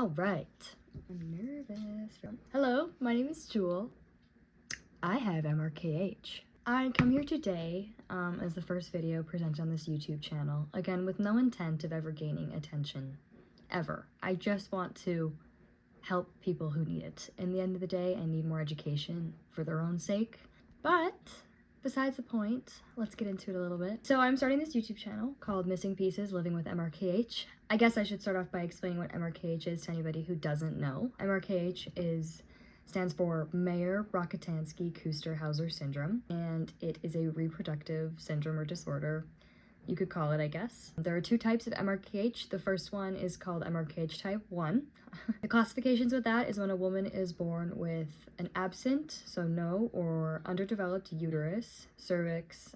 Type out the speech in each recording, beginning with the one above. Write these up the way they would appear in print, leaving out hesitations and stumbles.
All right. I'm nervous. Hello, my name is Jewel. I have MRKH. I come here today as the first video presented on this YouTube channel, again with no intent of ever gaining attention, ever. I just want to help people who need it. In the end of the day, I need more education for their own sake. But besides the point, let's get into it a little bit. So I'm starting this YouTube channel called Missing Pieces, Living with MRKH. I guess I should start off by explaining what MRKH is to anybody who doesn't know. MRKH stands for Mayer-Rokitansky-Kuster-Hauser syndrome, and it is a reproductive syndrome or disorder. You could call it, I guess. There are two types of MRKH. The first one is called MRKH type 1. The classifications with that is when a woman is born with an absent, so no or underdeveloped uterus, cervix,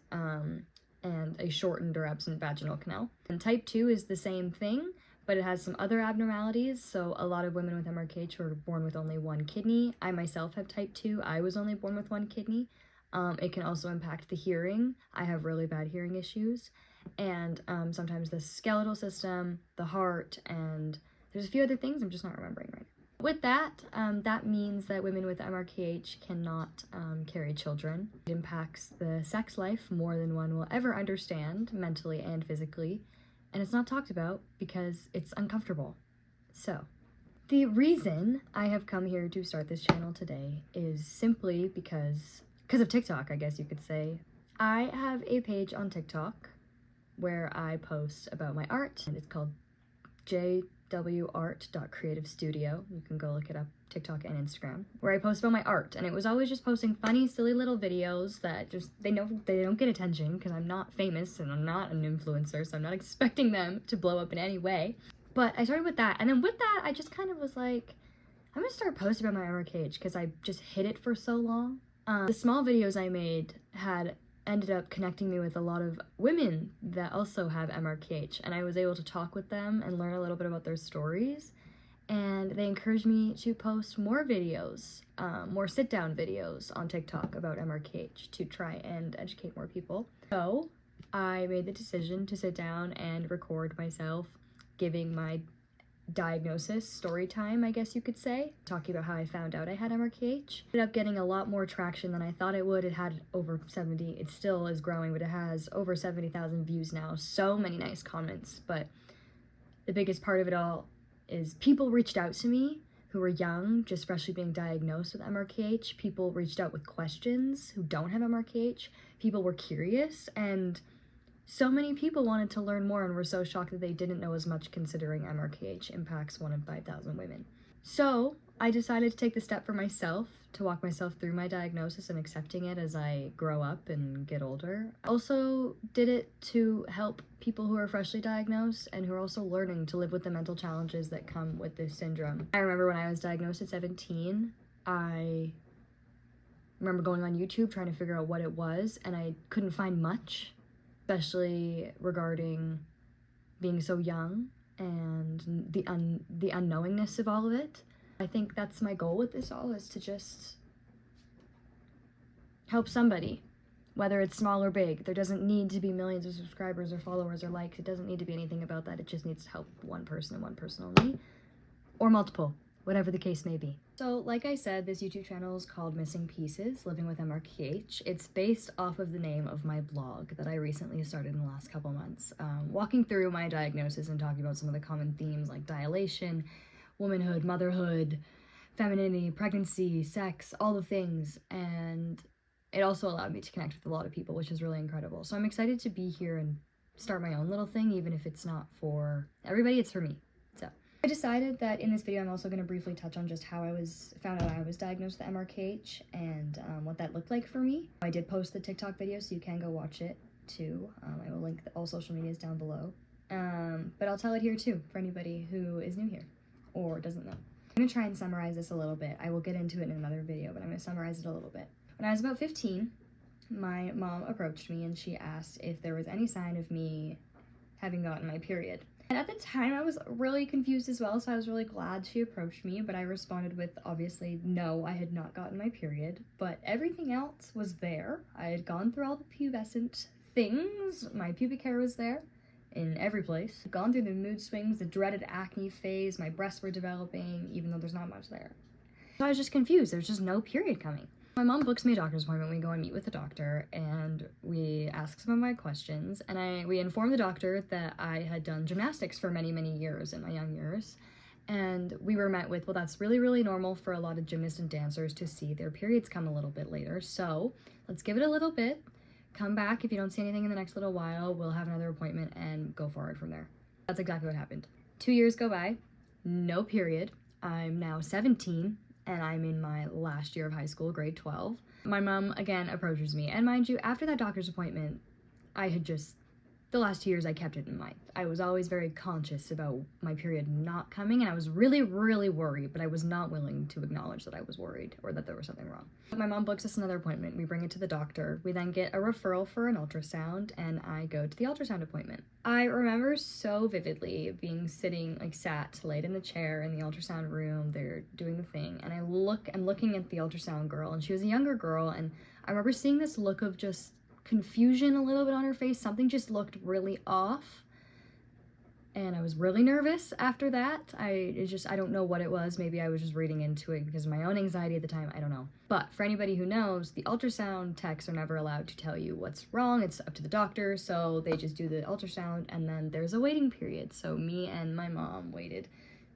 and a shortened or absent vaginal canal. And type 2 is the same thing, but it has some other abnormalities. So a lot of women with MRKH were born with only one kidney. I myself have type 2. I was only born with one kidney. It can also impact the hearing. I have really bad hearing issues. And sometimes the skeletal system, the heart, and there's a few other things I'm just not remembering right now. With that, that means that women with MRKH cannot carry children. It impacts the sex life more than one will ever understand, mentally and physically, and it's not talked about because it's uncomfortable. So, the reason I have come here to start this channel today is simply because of TikTok, I guess you could say. I have a page on TikTok where I post about my art, and it's called jwart.creativestudio. You can go look it up, TikTok and Instagram, where I post about my art. And it was always just posting funny, silly little videos that just, they don't get attention because I'm not famous and I'm not an influencer, so I'm not expecting them to blow up in any way. But I started with that, and then with that, I just kind of was like, I'm gonna start posting about my MRKH because I just hid it for so long. The small videos I made ended up connecting me with a lot of women that also have MRKH, and I was able to talk with them and learn a little bit about their stories, and they encouraged me to post more videos, more sit-down videos on TikTok about MRKH to try and educate more people. So I made the decision to sit down and record myself giving my diagnosis story time, I guess you could say, talking about how I found out I had MRKH. Ended up getting a lot more traction than I thought it would. It had over 70, it still is growing, but it has over 70,000 views now. So many nice comments, but the biggest part of it all is people reached out to me who were young, just freshly being diagnosed with MRKH. People reached out with questions who don't have MRKH. People were curious, and so many people wanted to learn more and were so shocked that they didn't know as much, considering MRKH impacts 1 in 5,000 women. So I decided to take the step for myself, to walk myself through my diagnosis and accepting it as I grow up and get older. I also did it to help people who are freshly diagnosed and who are also learning to live with the mental challenges that come with this syndrome. I remember when I was diagnosed at 17, I remember going on YouTube trying to figure out what it was, and I couldn't find much, especially regarding being so young and the unknowingness of all of it. I think that's my goal with this all, is to just help somebody, whether it's small or big. There doesn't need to be millions of subscribers or followers or likes. It doesn't need to be anything about that. It just needs to help one person and one person only, or multiple, whatever the case may be. So like I said, this YouTube channel is called Missing Pieces, Living with MRKH. It's based off of the name of my blog that I recently started in the last couple months, walking through my diagnosis and talking about some of the common themes like dilation, womanhood, motherhood, femininity, pregnancy, sex, all the things. And it also allowed me to connect with a lot of people, which is really incredible. So I'm excited to be here and start my own little thing, even if it's not for everybody, it's for me. So I decided that in this video I'm also going to briefly touch on just how I found out I was diagnosed with MRKH and what that looked like for me. I did post the TikTok video, so you can go watch it too. I will link all social medias down below. But I'll tell it here too for anybody who is new here or doesn't know. I'm going to try and summarize this a little bit. I will get into it in another video, but I'm going to summarize it a little bit. When I was about 15, my mom approached me and she asked if there was any sign of me having gotten my period. And at the time I was really confused as well, so I was really glad she approached me, but I responded with, obviously, no, I had not gotten my period, but everything else was there. I had gone through all the pubescent things, my pubic hair was there, in every place. I've gone through the mood swings, the dreaded acne phase, my breasts were developing, even though there's not much there. So I was just confused, there's just no period coming. My mom books me a doctor's appointment, we go and meet with the doctor, and we ask some of my questions, and we inform the doctor that I had done gymnastics for many, many years in my young years. And we were met with, well, that's really, really normal for a lot of gymnasts and dancers to see their periods come a little bit later. So let's give it a little bit. Come back. If you don't see anything in the next little while, we'll have another appointment and go forward from there. That's exactly what happened. 2 years go by, no period. I'm now 17 and I'm in my last year of high school, grade 12. My mom again approaches me. And mind you, after that doctor's appointment, the last 2 years I kept it in mind. I was always very conscious about my period not coming, and I was really, really worried, but I was not willing to acknowledge that I was worried or that there was something wrong. My mom books us another appointment. We bring it to the doctor. We then get a referral for an ultrasound, and I go to the ultrasound appointment. I remember so vividly being sat laid in the chair in the ultrasound room. They're doing the thing, and I'm looking at the ultrasound girl, and she was a younger girl, and I remember seeing this look of just confusion a little bit on her face. Something just looked really off, and I was really nervous after that. I don't know what it was. Maybe I was just reading into it because of my own anxiety at the time. I don't know. But for anybody who knows, the ultrasound techs are never allowed to tell you what's wrong. It's up to the doctor, so they just do the ultrasound, and then there's a waiting period. So me and my mom waited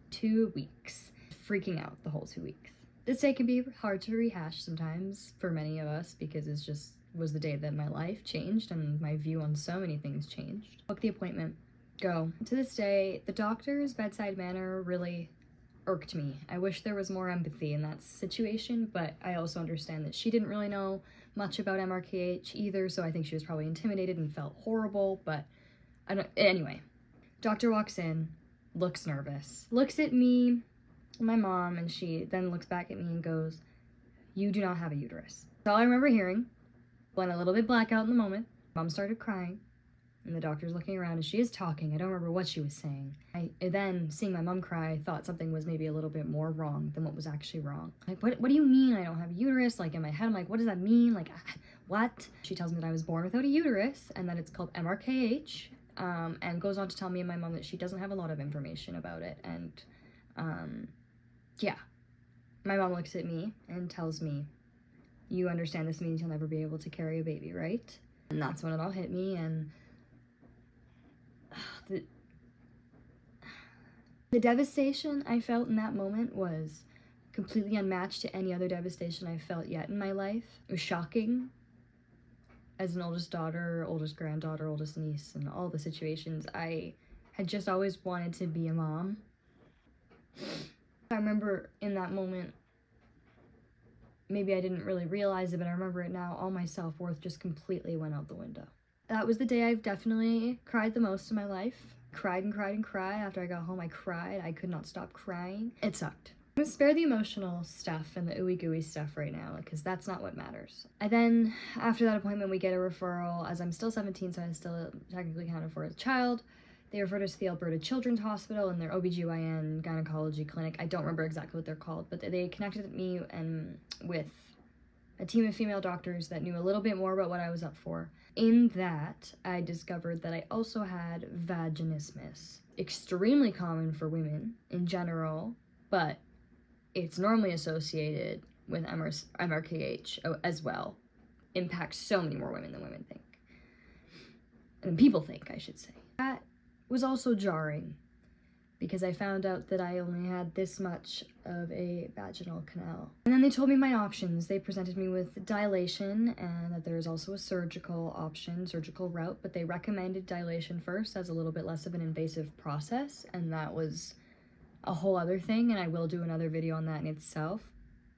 2 weeks, freaking out the whole 2 weeks. This day can be hard to rehash sometimes for many of us because it's just was the day that my life changed and my view on so many things changed. Book the appointment, go. To this day, the doctor's bedside manner really irked me. I wish there was more empathy in that situation, but I also understand that she didn't really know much about MRKH either, so I think she was probably intimidated and felt horrible, but anyway. Doctor walks in, looks nervous, looks at me, my mom, and she then looks back at me and goes, "You do not have a uterus." That's all I remember hearing. Went a little bit blackout in the moment. Mom started crying, and the doctor's looking around, and she is talking. I don't remember what she was saying. I then, seeing my mom cry, thought something was maybe a little bit more wrong than what was actually wrong. Like, what do you mean I don't have a uterus? Like, in my head, I'm like, what does that mean? Like, what? She tells me that I was born without a uterus, and that it's called MRKH, and goes on to tell me and my mom that she doesn't have a lot of information about it, and, yeah. My mom looks at me and tells me, "You understand this means you'll never be able to carry a baby, right?" And that's when it all hit me, and the devastation I felt in that moment was completely unmatched to any other devastation I've felt yet in my life. It was shocking. As an oldest daughter, oldest granddaughter, oldest niece, and all the situations, I had just always wanted to be a mom. I remember in that moment, maybe I didn't really realize it, but I remember it now, all my self-worth just completely went out the window. That was the day I've definitely cried the most in my life. Cried and cried and cried. After I got home, I cried. I could not stop crying. It sucked. I'm gonna spare the emotional stuff and the ooey gooey stuff right now, because that's not what matters. Then, after that appointment, we get a referral, as I'm still 17, so I still technically counted for as a child. They referred us to the Alberta Children's Hospital and their OBGYN gynecology clinic. I don't remember exactly what they're called, but they connected me with a team of female doctors that knew a little bit more about what I was up for. In that, I discovered that I also had vaginismus. Extremely common for women in general, but it's normally associated with MRKH as well. Impacts so many more women than women think. And people think, I should say. That was also jarring, because I found out that I only had this much of a vaginal canal. And then they told me my options. They presented me with dilation, and that there is also a surgical option, surgical route, but they recommended dilation first as a little bit less of an invasive process, and that was a whole other thing, and I will do another video on that in itself.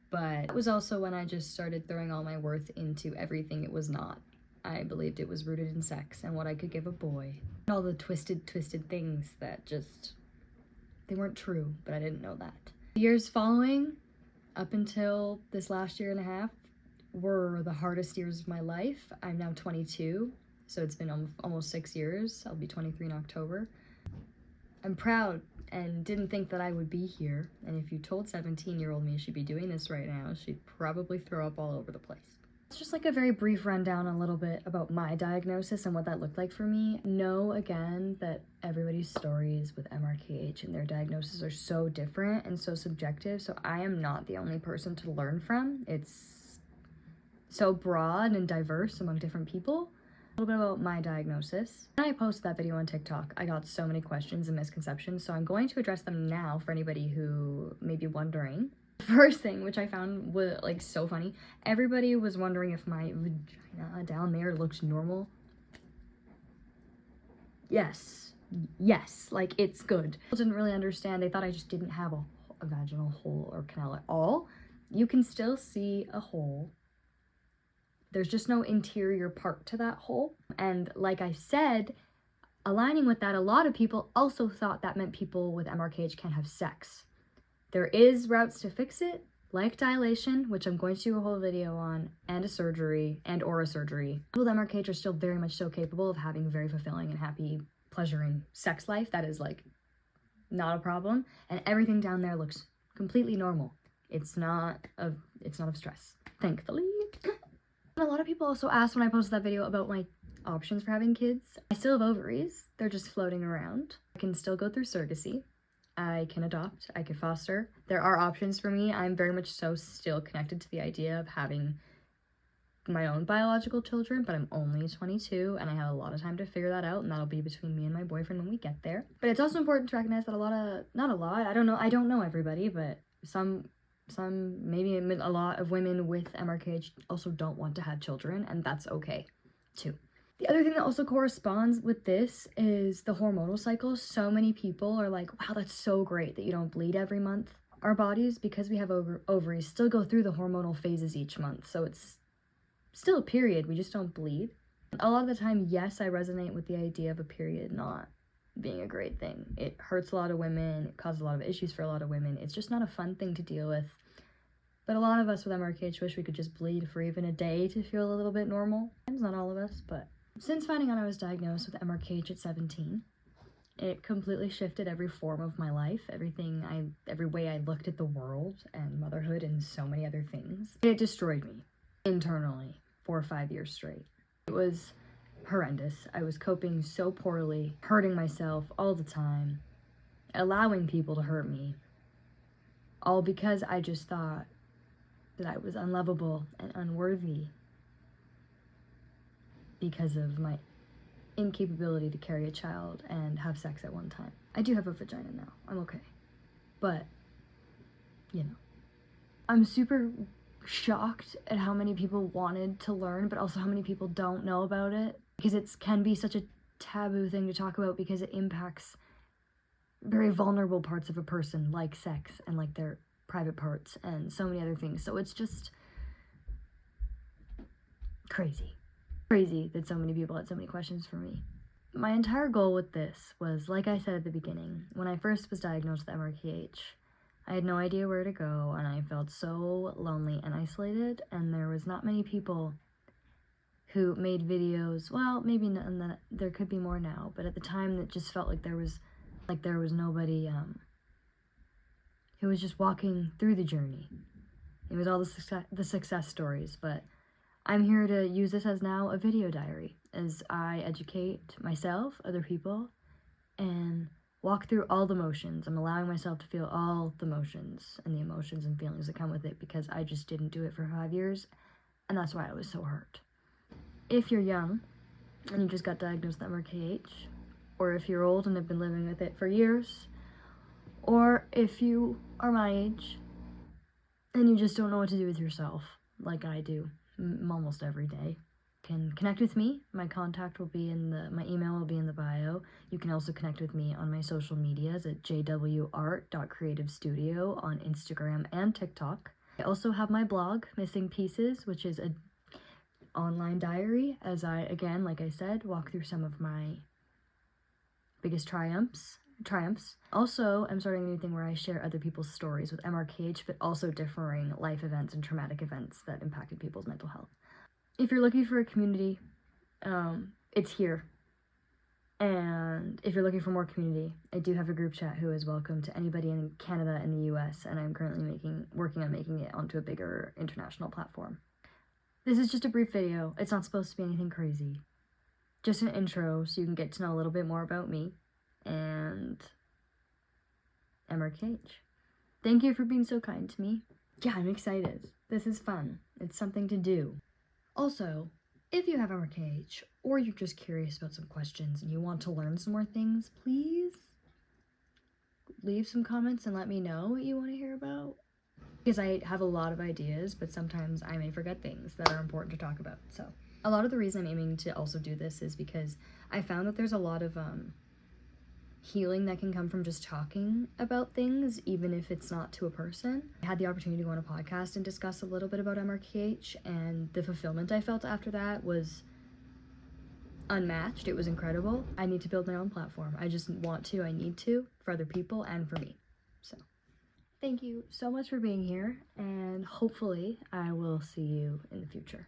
But it was also when I just started throwing all my worth into everything it was not. I believed it was rooted in sex and what I could give a boy. And all the twisted things that just, they weren't true, but I didn't know that. The years following, up until this last year and a half, were the hardest years of my life. I'm now 22, so it's been almost 6 years. I'll be 23 in October. I'm proud and didn't think that I would be here. And if you told 17-year-old me she'd be doing this right now, she'd probably throw up all over the place. It's just like a very brief rundown a little bit about my diagnosis and what that looked like for me. Know again that everybody's stories with MRKH and their diagnosis are so different and so subjective, so I am not the only person to learn from. It's so broad and diverse among different people. A little bit about my diagnosis. When I posted that video on TikTok, I got so many questions and misconceptions, so I'm going to address them now for anybody who may be wondering. First thing, which I found was like so funny, everybody was wondering if my vagina down there looked normal. Yes, like it's good. People didn't really understand. They thought I just didn't have a vaginal hole or canal at all. You can still see a hole. There's just no interior part to that hole. And like I said, aligning with that, a lot of people also thought that meant people with MRKH can't have sex. There is routes to fix it, like dilation, which I'm going to do a whole video on, and a surgery, or a surgery. People with MRKH are still very much so capable of having a very fulfilling and happy, pleasuring sex life. That is like not a problem. And everything down there looks completely normal. It's not of stress, thankfully. A lot of people also asked when I posted that video about my options for having kids. I still have ovaries. They're just floating around. I can still go through surrogacy. I can adopt, I could foster. There are options for me. I'm very much so still connected to the idea of having my own biological children, but I'm only 22 and I have a lot of time to figure that out, and that'll be between me and my boyfriend when we get there. But it's also important to recognize that I don't know everybody, but some, maybe a lot of women with MRKH also don't want to have children, and that's okay too. The other thing that also corresponds with this is the hormonal cycle. So many people are like, wow, that's so great that you don't bleed every month. Our bodies, because we have ovaries, still go through the hormonal phases each month. So it's still a period, we just don't bleed. A lot of the time, yes, I resonate with the idea of a period not being a great thing. It hurts a lot of women, it causes a lot of issues for a lot of women. It's just not a fun thing to deal with. But a lot of us with MRKH wish we could just bleed for even a day to feel a little bit normal. Not all of us, but since finding out I was diagnosed with MRKH at 17, it completely shifted every form of my life, every way I looked at the world and motherhood and so many other things. It destroyed me internally for 5 years straight. It was horrendous. I was coping so poorly, hurting myself all the time, allowing people to hurt me, all because I just thought that I was unlovable and unworthy because of my incapability to carry a child and have sex at one time. I do have a vagina now. I'm okay. But, you know, I'm super shocked at how many people wanted to learn, but also how many people don't know about it, because it can be such a taboo thing to talk about because it impacts very vulnerable parts of a person, like sex and like their private parts and so many other things. So it's just crazy that so many people had so many questions for me. My entire goal with this was, like I said at the beginning, when I first was diagnosed with MRKH, I had no idea where to go, and I felt so lonely and isolated, and there was not many people who made videos. Well, maybe not, there could be more now, but at the time it just felt like there was nobody who was just walking through the journey. It was all the success stories, but I'm here to use this as now a video diary as I educate myself, other people, and walk through all the motions. I'm allowing myself to feel all the motions and the emotions and feelings that come with it because I just didn't do it for 5 years, and that's why I was so hurt. If you're young and you just got diagnosed with MRKH, or if you're old and have been living with it for years, or if you are my age and you just don't know what to do with yourself, like I do almost every day, can connect with me. My contact will be my email will be in the bio. You can also connect with me on my social medias at jwart.creativestudio on Instagram and TikTok. I also have my blog, Missing Pieces, which is an online diary as I, again, like I said, walk through some of my biggest triumphs. Also, I'm starting a new thing where I share other people's stories with MRKH, but also differing life events and traumatic events that impacted people's mental health. If you're looking for a community, it's here. And if you're looking for more community, I do have a group chat who is welcome to anybody in Canada and the US, and I'm currently working on making it onto a bigger international platform. This is just a brief video. It's not supposed to be anything crazy. Just an intro so you can get to know a little bit more about me and MRKH. Thank you for being so kind to me. Yeah, I'm excited. This is fun. It's something to do. Also, if you have MRKH or you're just curious about some questions and you want to learn some more things, please leave some comments and let me know what you want to hear about. Because I have a lot of ideas, but sometimes I may forget things that are important to talk about. So a lot of the reason I'm aiming to also do this is because I found that there's a lot of healing that can come from just talking about things, even if it's not to a person. I had the opportunity to go on a podcast and discuss a little bit about MRKH, and the fulfillment I felt after that was unmatched. It was incredible. I need to build my own platform. I just want to, I need to, for other people and for me. So thank you so much for being here, and hopefully I will see you in the future.